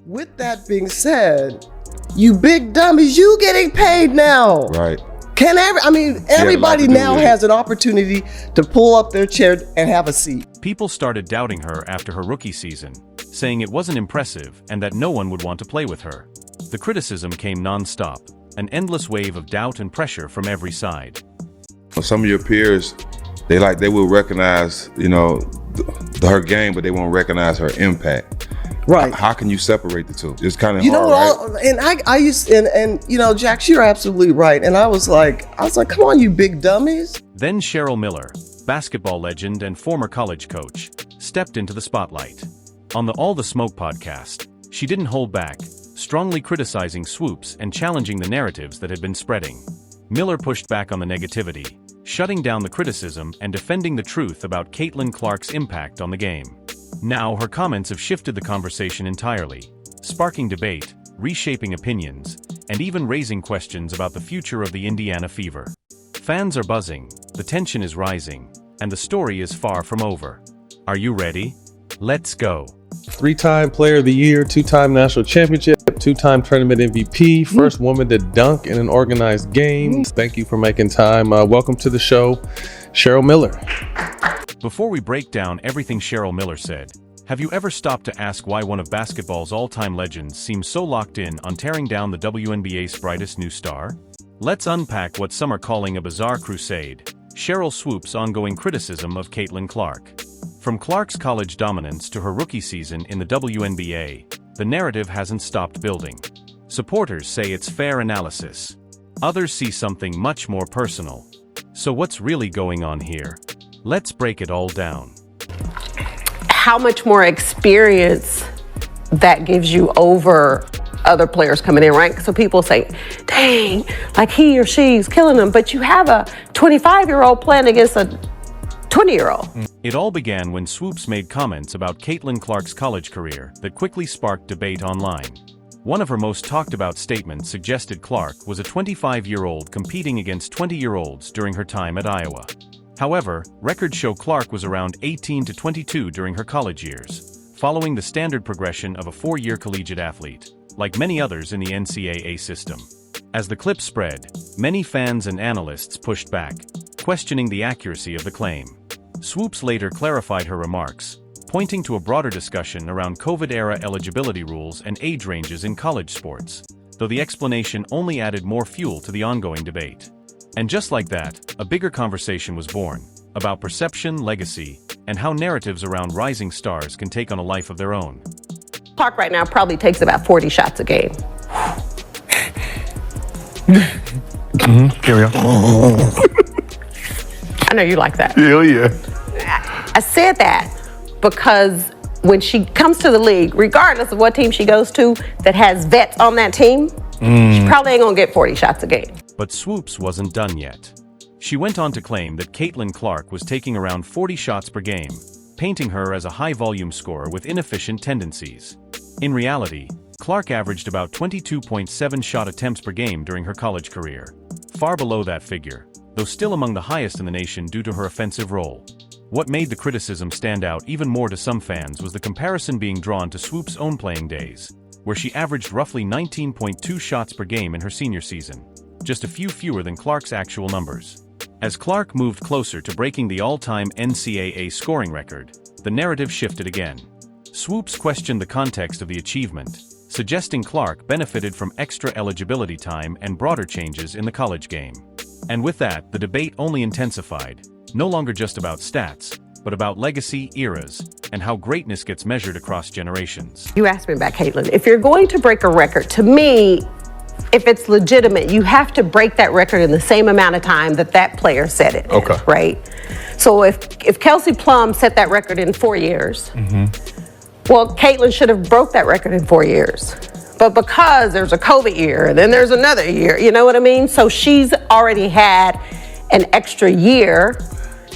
With that being said, you big dummies, you getting paid now. Right. Everybody now has an opportunity to pull up their chair and have a seat. People started doubting her after her rookie season, saying it wasn't impressive and that no one would want to play with her. The criticism came non-stop, an endless wave of doubt and pressure from every side. Some of your peers, they will recognize, her game, but they won't recognize her impact. Right. How can you separate the two? It's kind of hard, right? And I used, Jax, you're absolutely right. And I was like, come on, you big dummies. Then Sheryl Miller, basketball legend and former college coach, stepped into the spotlight. On the All the Smoke podcast, she didn't hold back, strongly criticizing Swoopes and challenging the narratives that had been spreading. Miller pushed back on the negativity, shutting down the criticism and defending the truth about Caitlin Clark's impact on the game. Now her comments have shifted the conversation entirely, sparking debate, reshaping opinions, and even raising questions about the future of the Indiana Fever. Fans are buzzing, the tension is rising, and the story is far from over. Are you ready? Let's go. 3-time Player of the Year, 2-time National Championship, 2-time Tournament MVP, first woman to dunk in an organized game. Thank you for making time. Welcome to the show, Sheryl Miller. Before we break down everything Sheryl Miller said, have you ever stopped to ask why one of basketball's all-time legends seems so locked in on tearing down the WNBA's brightest new star? Let's unpack what some are calling a bizarre crusade, Sheryl Swoopes' ongoing criticism of Caitlin Clark. From Clark's college dominance to her rookie season in the WNBA, the narrative hasn't stopped building. Supporters say it's fair analysis. Others see something much more personal. So what's really going on here? Let's break it all down. How much more experience that gives you over other players coming in, right? So people say, dang, like he or she's killing them, but you have a 25-year-old playing against a 20-year-old. It all began when Swoopes made comments about Caitlin Clark's college career that quickly sparked debate online. One of her most talked about statements suggested Clark was a 25-year-old competing against 20-year-olds during her time at Iowa. However, records show Clark was around 18 to 22 during her college years, following the standard progression of a 4-year collegiate athlete, like many others in the NCAA system. As the clip spread, many fans and analysts pushed back, questioning the accuracy of the claim. Swoopes later clarified her remarks, pointing to a broader discussion around COVID-era eligibility rules and age ranges in college sports, though the explanation only added more fuel to the ongoing debate. And just like that, a bigger conversation was born, about perception, legacy, and how narratives around rising stars can take on a life of their own. Clark right now probably takes about 40 shots a game. Carry on. I know you like that. Hell yeah. I said that because when she comes to the league, regardless of what team she goes to that has vets on that team, she probably ain't gonna get 40 shots a game. But Swoopes wasn't done yet. She went on to claim that Caitlin Clark was taking around 40 shots per game, painting her as a high-volume scorer with inefficient tendencies. In reality, Clark averaged about 22.7 shot attempts per game during her college career, far below that figure, though still among the highest in the nation due to her offensive role. What made the criticism stand out even more to some fans was the comparison being drawn to Swoopes' own playing days, where she averaged roughly 19.2 shots per game in her senior season, just a few fewer than Clark's actual numbers. As Clark moved closer to breaking the all-time NCAA scoring record, the narrative shifted again. Swoopes questioned the context of the achievement, suggesting Clark benefited from extra eligibility time and broader changes in the college game. And with that, the debate only intensified, no longer just about stats, but about legacy, eras, and how greatness gets measured across generations. You asked me about Caitlin. If you're going to break a record, to me, if it's legitimate, you have to break that record in the same amount of time that that player set it. Okay. Right? So if Kelsey Plum set that record in 4 years, well, Caitlin should have broke that record in 4 years. But because there's a COVID year, and then there's another year, you know what I mean? So she's already had an extra year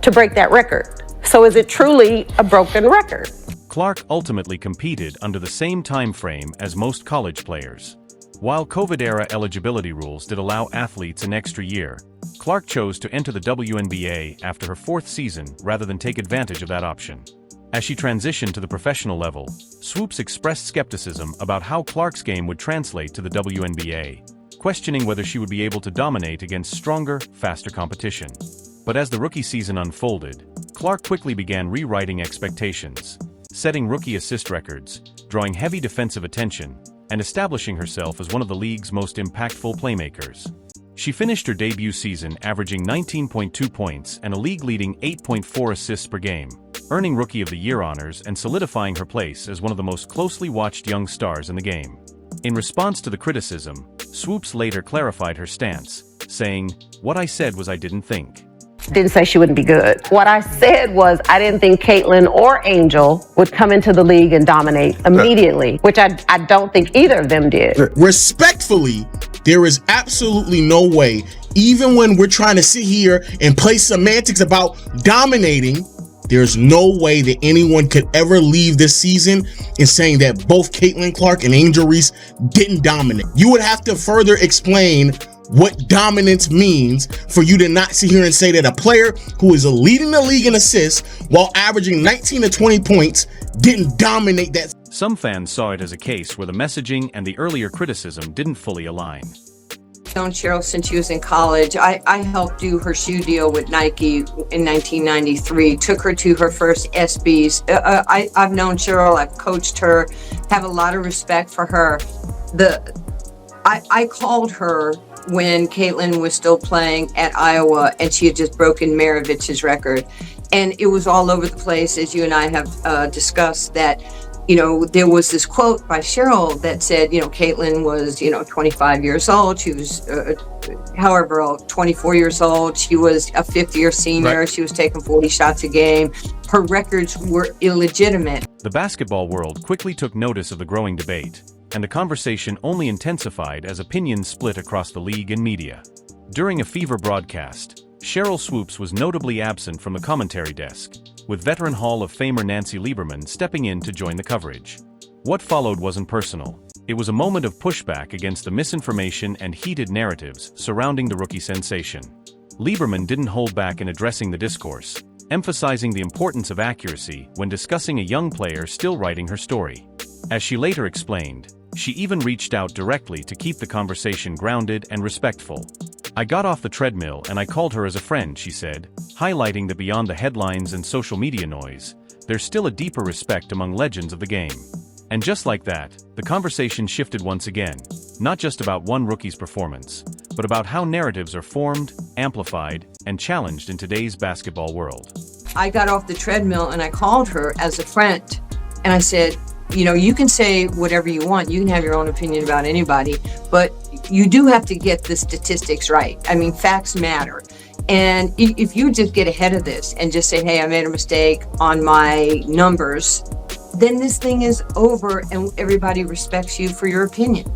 to break that record. So is it truly a broken record? Clark ultimately competed under the same time frame as most college players. While COVID-era eligibility rules did allow athletes an extra year, Clark chose to enter the WNBA after her 4th season rather than take advantage of that option. As she transitioned to the professional level, Swoopes expressed skepticism about how Clark's game would translate to the WNBA, questioning whether she would be able to dominate against stronger, faster competition. But as the rookie season unfolded, Clark quickly began rewriting expectations, setting rookie assist records, drawing heavy defensive attention, and establishing herself as one of the league's most impactful playmakers. She finished her debut season averaging 19.2 points and a league-leading 8.4 assists per game, earning Rookie of the Year honors and solidifying her place as one of the most closely watched young stars in the game. In response to the criticism, Swoopes later clarified her stance, saying, "What I said was I didn't think." Didn't say she wouldn't be good. What I said was I didn't think Caitlin or Angel would come into the league and dominate immediately, which I don't think either of them did. Respectfully, there is absolutely no way, even when we're trying to sit here and play semantics about dominating, there's no way that anyone could ever leave this season in saying that both Caitlin Clark and Angel Reese didn't dominate. You would have to further explain what dominance means for you to not sit here and say that a player who is leading the league in assists while averaging 19 to 20 points didn't dominate that. Some fans saw it as a case where the messaging and the earlier criticism didn't fully align. I've known Sheryl since she was in college. I helped do her shoe deal with Nike in 1993, took her to her first ESPYs. I've known Sheryl, I've coached her, have a lot of respect for her. I called her when Caitlin was still playing at Iowa and she had just broken Maravich's record. And it was all over the place, as you and I have discussed, that, you know, there was this quote by Sheryl that said, you know, Caitlin was, 25 years old. She was, 24 years old. She was a fifth-year senior. Right. She was taking 40 shots a game. Her records were illegitimate. The basketball world quickly took notice of the growing debate, and the conversation only intensified as opinions split across the league and media. During a Fever broadcast, Sheryl Swoopes was notably absent from the commentary desk, with veteran Hall of Famer Nancy Lieberman stepping in to join the coverage. What followed wasn't personal. It was a moment of pushback against the misinformation and heated narratives surrounding the rookie sensation. Lieberman didn't hold back in addressing the discourse, emphasizing the importance of accuracy when discussing a young player still writing her story. As she later explained, she even reached out directly to keep the conversation grounded and respectful. "I got off the treadmill and I called her as a friend," she said, highlighting that beyond the headlines and social media noise, there's still a deeper respect among legends of the game. And just like that, the conversation shifted once again, not just about one rookie's performance, but about how narratives are formed, amplified, and challenged in today's basketball world. I got off the treadmill and I called her as a friend. And I said, you can say whatever you want. You can have your own opinion about anybody, but you do have to get the statistics right. I mean, facts matter. And if you just get ahead of this and just say, hey, I made a mistake on my numbers, then this thing is over and everybody respects you for your opinion.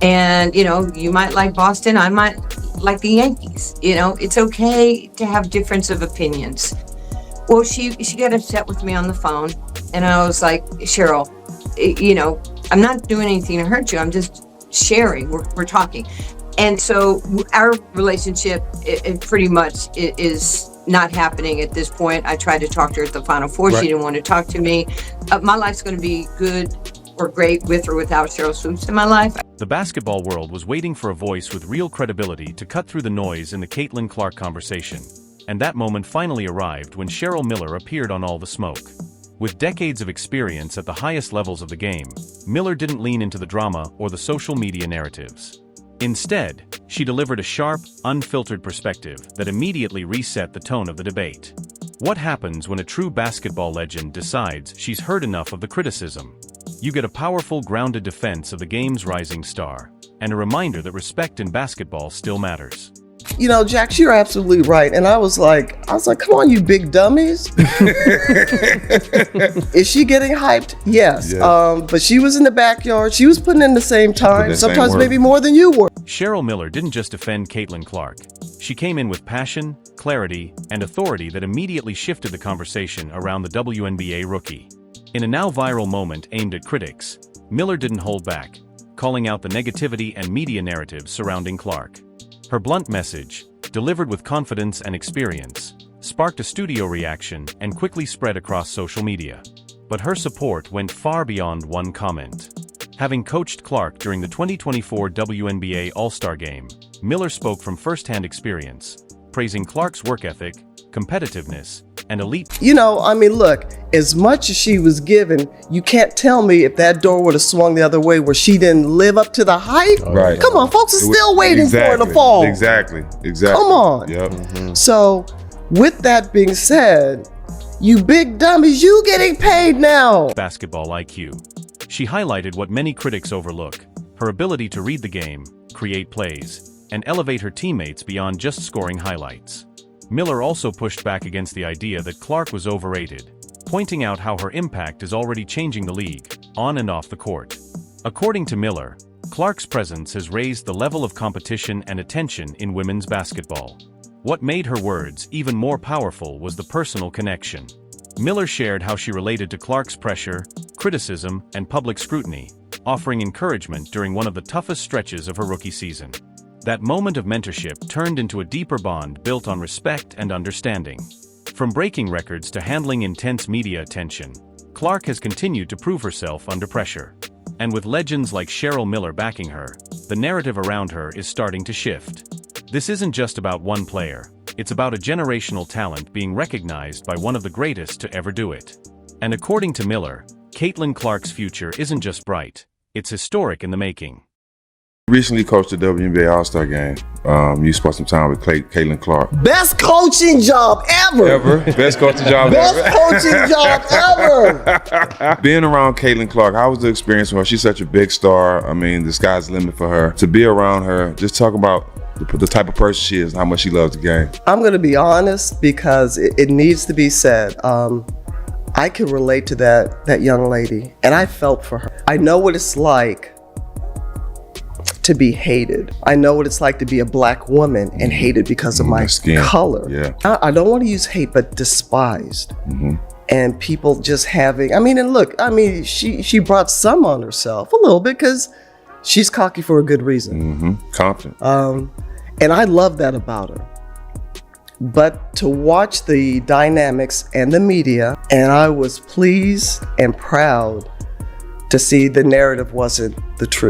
And, you might like Boston, I might like the Yankees. It's okay to have difference of opinions. Well, she got upset with me on the phone, and I was like, Sheryl, I'm not doing anything to hurt you. I'm just sharing. We're talking. And so our relationship it pretty much is not happening at this point. I tried to talk to her at the Final Four. Right. She didn't want to talk to me. My life's going to be good or great with or without Sheryl Swoopes in my life. The basketball world was waiting for a voice with real credibility to cut through the noise in the Caitlin Clark conversation. And that moment finally arrived when Sheryl Miller appeared on All the Smoke. With decades of experience at the highest levels of the game, Miller didn't lean into the drama or the social media narratives. Instead, she delivered a sharp, unfiltered perspective that immediately reset the tone of the debate. What happens when a true basketball legend decides she's heard enough of the criticism? You get a powerful, grounded defense of the game's rising star, and a reminder that respect in basketball still matters. Jax, you're absolutely right. And I was like, come on, you big dummies. Is she getting hyped? Yes. But she was in the backyard. She was putting in the same time, sometimes maybe more than you were. Sheryl Miller didn't just defend Caitlin Clark. She came in with passion, clarity, and authority that immediately shifted the conversation around the WNBA rookie. In a now viral moment aimed at critics, Miller didn't hold back, calling out the negativity and media narratives surrounding Clark. Her blunt message, delivered with confidence and experience, sparked a studio reaction and quickly spread across social media. But her support went far beyond one comment. Having coached Clark during the 2024 WNBA All-Star Game, Miller spoke from first-hand experience, praising Clark's work ethic, competitiveness, and elite. Look, as much as she was given, you can't tell me if that door would have swung the other way where she didn't live up to the hype. Right. Come on, folks are still waiting for her to fall. Exactly. Come on. Yep. So, with that being said, you big dummies, you getting paid now. Basketball IQ. She highlighted what many critics overlook, her ability to read the game, create plays, and elevate her teammates beyond just scoring highlights. Miller also pushed back against the idea that Clark was overrated, pointing out how her impact is already changing the league, on and off the court. According to Miller, Clark's presence has raised the level of competition and attention in women's basketball. What made her words even more powerful was the personal connection. Miller shared how she related to Clark's pressure, criticism, and public scrutiny, offering encouragement during one of the toughest stretches of her rookie season. That moment of mentorship turned into a deeper bond built on respect and understanding. From breaking records to handling intense media attention, Clark has continued to prove herself under pressure. And with legends like Sheryl Miller backing her, the narrative around her is starting to shift. This isn't just about one player, it's about a generational talent being recognized by one of the greatest to ever do it. And according to Miller, Caitlin Clark's future isn't just bright, it's historic in the making. Recently coached the WNBA All-Star Game. You spent some time with Caitlin Clark. Best coaching job ever. Best coaching job Best ever. coaching job ever. Being around Caitlin Clark, how was the experience for her? She's such a big star. I mean, the sky's the limit for her. To be around her, just talk about the type of person she is and how much she loves the game. I'm going to be honest because it needs to be said. I can relate to that young lady, and I felt for her. I know what it's like to be hated. I know what it's like to be a black woman and hated because of my skin. color. Yeah. I don't want to use hate, but despised. And people just having, she brought some on herself a little bit because she's cocky for a good reason. Confident. And I love that about her. But to watch the dynamics and the media, and I was pleased and proud to see the narrative wasn't the truth.